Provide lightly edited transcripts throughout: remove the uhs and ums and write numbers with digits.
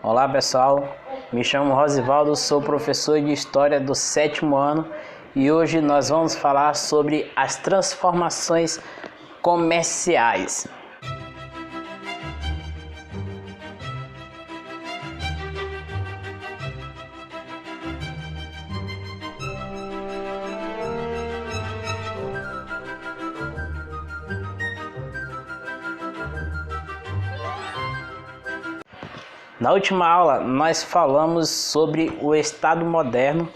Olá pessoal, me chamo Rosivaldo, sou professor de História do 7º ano e hoje nós vamos falar sobre as transformações comerciais. Na última aula, nós falamos sobre o Estado moderno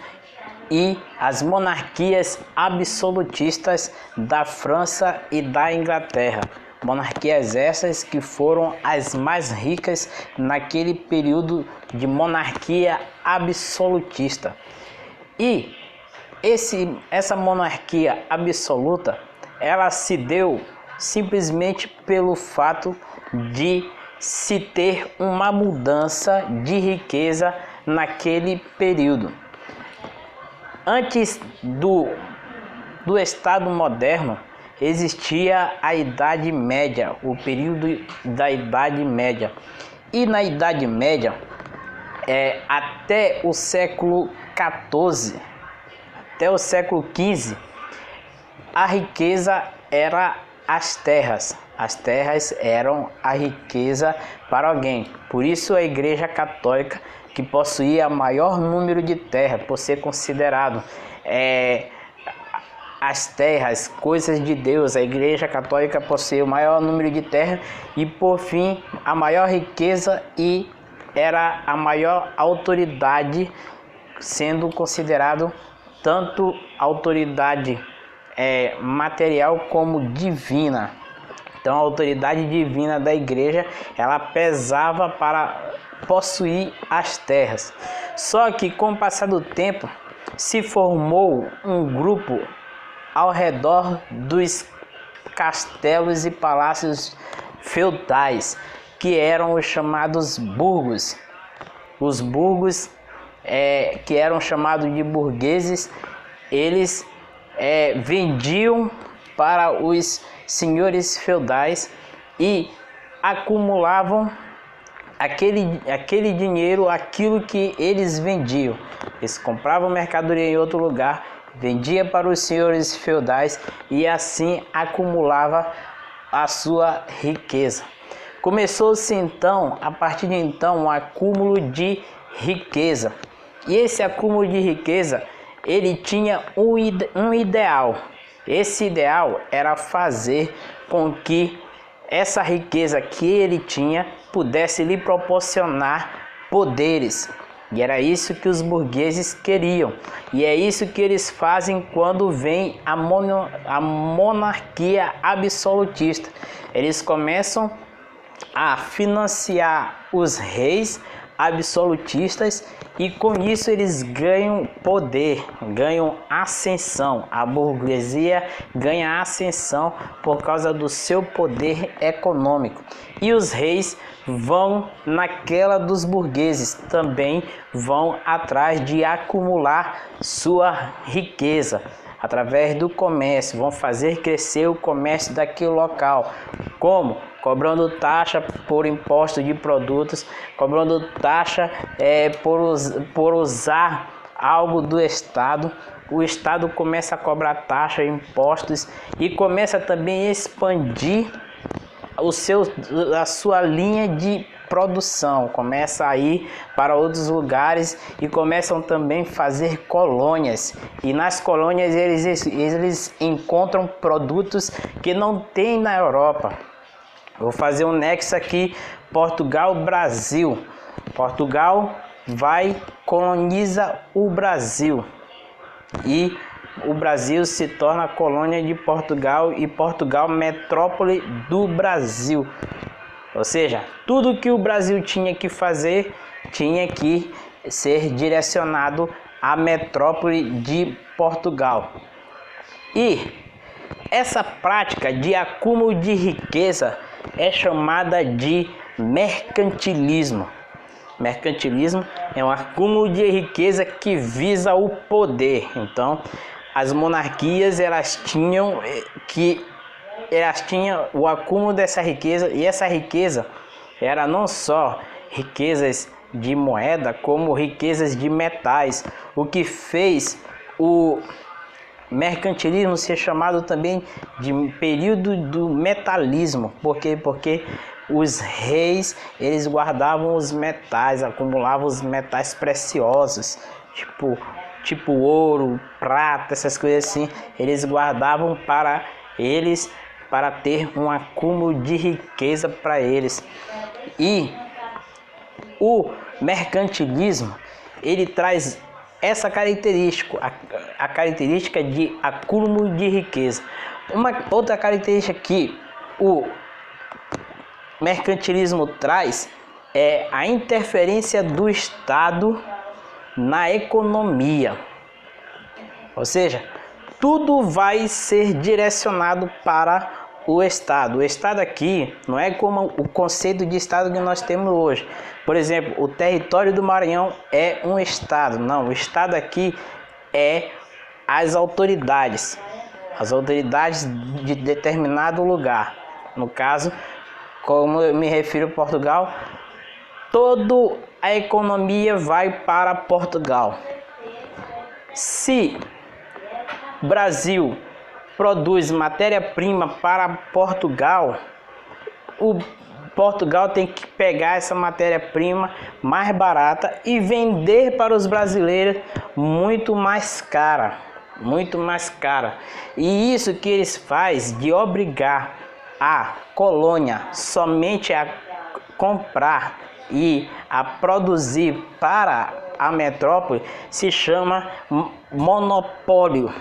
e as monarquias absolutistas da França e da Inglaterra. Monarquias essas que foram as mais ricas naquele período de monarquia absolutista. E essa monarquia absoluta, ela se deu simplesmente pelo fato de se ter uma mudança de riqueza naquele período. Antes do Estado moderno, existia a Idade Média, o período da Idade Média. E na Idade Média, até o século XIV, até o século XV, a riqueza era as terras. As terras eram a riqueza para alguém. Por isso a Igreja Católica, que possuía maior número de terras, por ser considerado as terras, coisas de Deus, a Igreja Católica possuía o maior número de terras e, por fim, a maior riqueza e era a maior autoridade, sendo considerado tanto autoridade material como divina. Então a autoridade divina da igreja, ela pesava para possuir as terras. Só que com o passar do tempo, se formou um grupo ao redor dos castelos e palácios feudais, que eram os chamados burgos. Os burgos, que eram chamados de burgueses, eles vendiam para os senhores feudais e acumulavam aquele dinheiro, aquilo que eles vendiam. Eles compravam mercadoria em outro lugar, vendia para os senhores feudais e assim acumulava a sua riqueza. Começou-se então, a partir de então, um acúmulo de riqueza. E esse acúmulo de riqueza, ele tinha um ideal. Esse ideal era fazer com que essa riqueza que ele tinha pudesse lhe proporcionar poderes. E era isso que os burgueses queriam. E é isso que eles fazem quando vem a monarquia absolutista. Eles começam a financiar os reis absolutistas e com isso eles ganham poder, ganham ascensão. A burguesia ganha ascensão por causa do seu poder econômico. E os reis vão naquela dos burgueses, também vão atrás de acumular sua riqueza. Através do comércio, vão fazer crescer o comércio daquele local. Como? Cobrando taxa por imposto de produtos, cobrando taxa por usar algo do Estado. O Estado começa a cobrar taxa, impostos e começa também a expandir a sua linha de produção, começa a ir para outros lugares e começam também a fazer colônias. E nas colônias eles encontram produtos que não tem na Europa. Vou fazer um nexo aqui, Portugal-Brasil. Portugal coloniza o Brasil e o Brasil se torna colônia de Portugal e Portugal metrópole do Brasil. Ou seja, tudo que o Brasil tinha que fazer tinha que ser direcionado à metrópole de Portugal. E essa prática de acúmulo de riqueza é chamada de mercantilismo. Mercantilismo é um acúmulo de riqueza que visa o poder. Então, as monarquias elas tinham o acúmulo dessa riqueza, e essa riqueza era não só riquezas de moeda como riquezas de metais, o que fez o mercantilismo ser chamado também de período do metalismo. Por quê? Porque os reis, eles guardavam os metais, acumulavam os metais preciosos, tipo ouro, prata, essas coisas assim. Eles guardavam para eles, para ter um acúmulo de riqueza para eles. E o mercantilismo, ele traz essa característica, a característica de acúmulo de riqueza. Uma outra característica que o mercantilismo traz é a interferência do Estado na economia. Ou seja, tudo vai ser direcionado para o Estado. O Estado aqui não é como o conceito de Estado que nós temos hoje. Por exemplo, o território do Maranhão é um Estado. Não, o Estado aqui é as autoridades de determinado lugar. No caso, como eu me refiro a Portugal, toda a economia vai para Portugal. Se o Brasil produz matéria-prima para Portugal, o Portugal tem que pegar essa matéria-prima mais barata e vender para os brasileiros muito mais cara. E isso que eles fazem de obrigar a colônia somente a comprar e a produzir para a metrópole se chama monopólio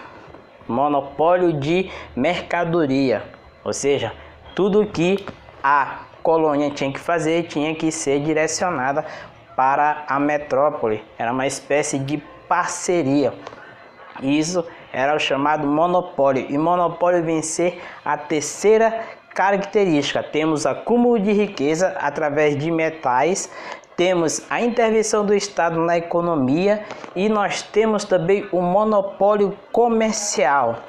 de mercadoria. Ou seja, tudo que a colônia tinha que fazer tinha que ser direcionada para a metrópole. Era uma espécie de parceria. Isso era o chamado monopólio. E monopólio vem ser a terceira característica. Temos acúmulo de riqueza através de metais, temos a intervenção do Estado na economia e nós temos também o monopólio comercial.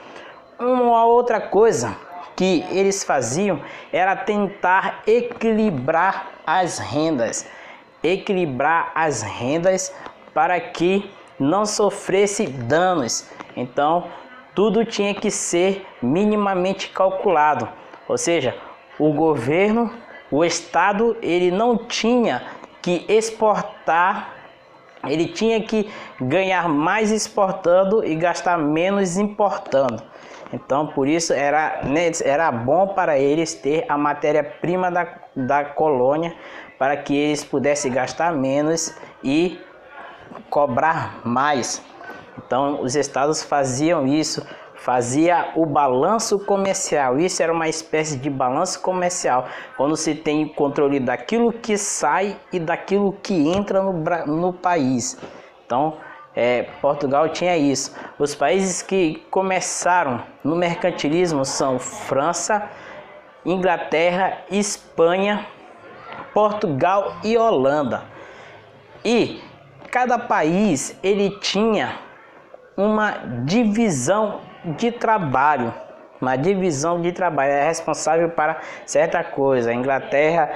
Uma outra coisa que eles faziam era tentar equilibrar as rendas para que não sofresse danos. Então, tudo tinha que ser minimamente calculado. Ou seja, o governo, o Estado, ele não tinha que exportar, ele tinha que ganhar mais exportando e gastar menos importando. Então, por isso era bom para eles ter a matéria-prima da colônia, para que eles pudessem gastar menos e cobrar mais. Então, os estados faziam isso, fazia o balanço comercial. Isso era uma espécie de balanço comercial, quando se tem controle daquilo que sai e daquilo que entra no país. Então, Portugal tinha isso. Os países que começaram no mercantilismo são França, Inglaterra, Espanha, Portugal e Holanda. E cada país ele tinha uma divisão de trabalho. É responsável para certa coisa. A Inglaterra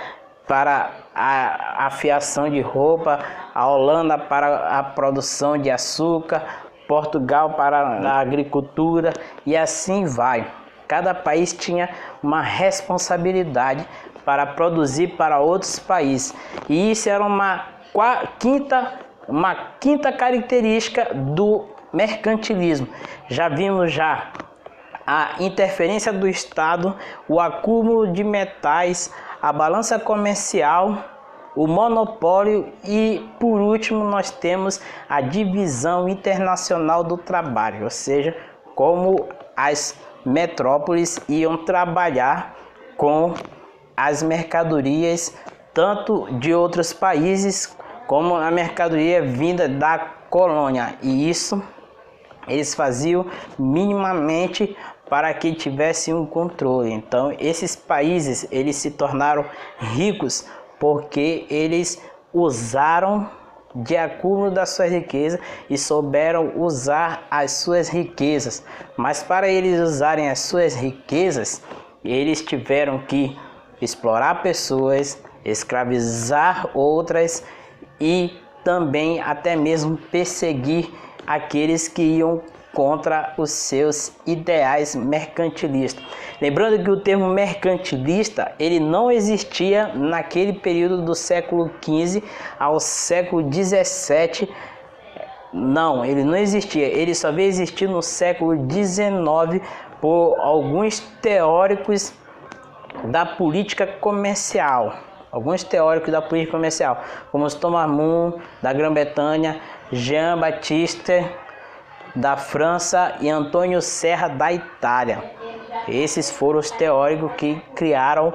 para a afiação de roupa, a Holanda para a produção de açúcar, Portugal para a agricultura e assim vai. Cada país tinha uma responsabilidade para produzir para outros países. E isso era uma quinta característica do mercantilismo. Já vimos a interferência do Estado, o acúmulo de metais, a balança comercial, o monopólio e, por último, nós temos a divisão internacional do trabalho, ou seja, como as metrópoles iam trabalhar com as mercadorias, tanto de outros países como a mercadoria vinda da colônia. E isso eles faziam minimamente para que tivesse um controle. Então, esses países eles se tornaram ricos porque eles usaram de acúmulo das suas riquezas e souberam usar as suas riquezas. Mas para eles usarem as suas riquezas, eles tiveram que explorar pessoas, escravizar outras e também até mesmo perseguir aqueles que iam contra os seus ideais mercantilistas. Lembrando que o termo mercantilista ele não existia naquele período do século XV ao século XVII. Não, ele não existia. Ele só veio existir no século XIX por alguns teóricos da política comercial. Alguns teóricos da política comercial, como Thomas More, da Grã-Bretanha, Jean-Baptiste, da França e Antônio Serra, da Itália. Esses foram os teóricos que criaram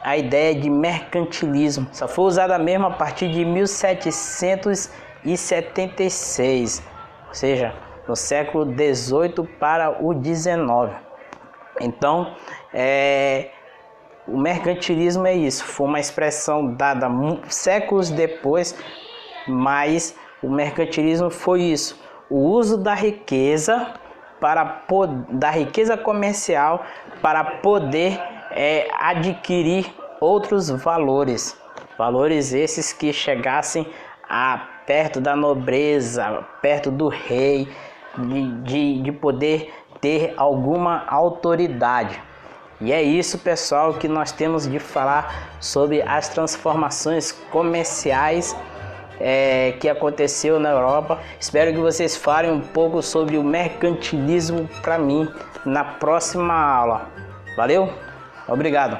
a ideia de mercantilismo. Só foi usada mesmo a partir de 1776, ou seja, no século XVIII para o XIX. Então, o mercantilismo é isso, foi uma expressão dada séculos depois, mas o mercantilismo foi isso, o uso da riqueza da riqueza comercial para poder adquirir outros valores esses que chegassem perto da nobreza, perto do rei, de poder ter alguma autoridade. E é isso, pessoal, que nós temos de falar sobre as transformações comerciais que aconteceu na Europa. Espero que vocês falem um pouco sobre o mercantilismo para mim na próxima aula. Valeu? Obrigado!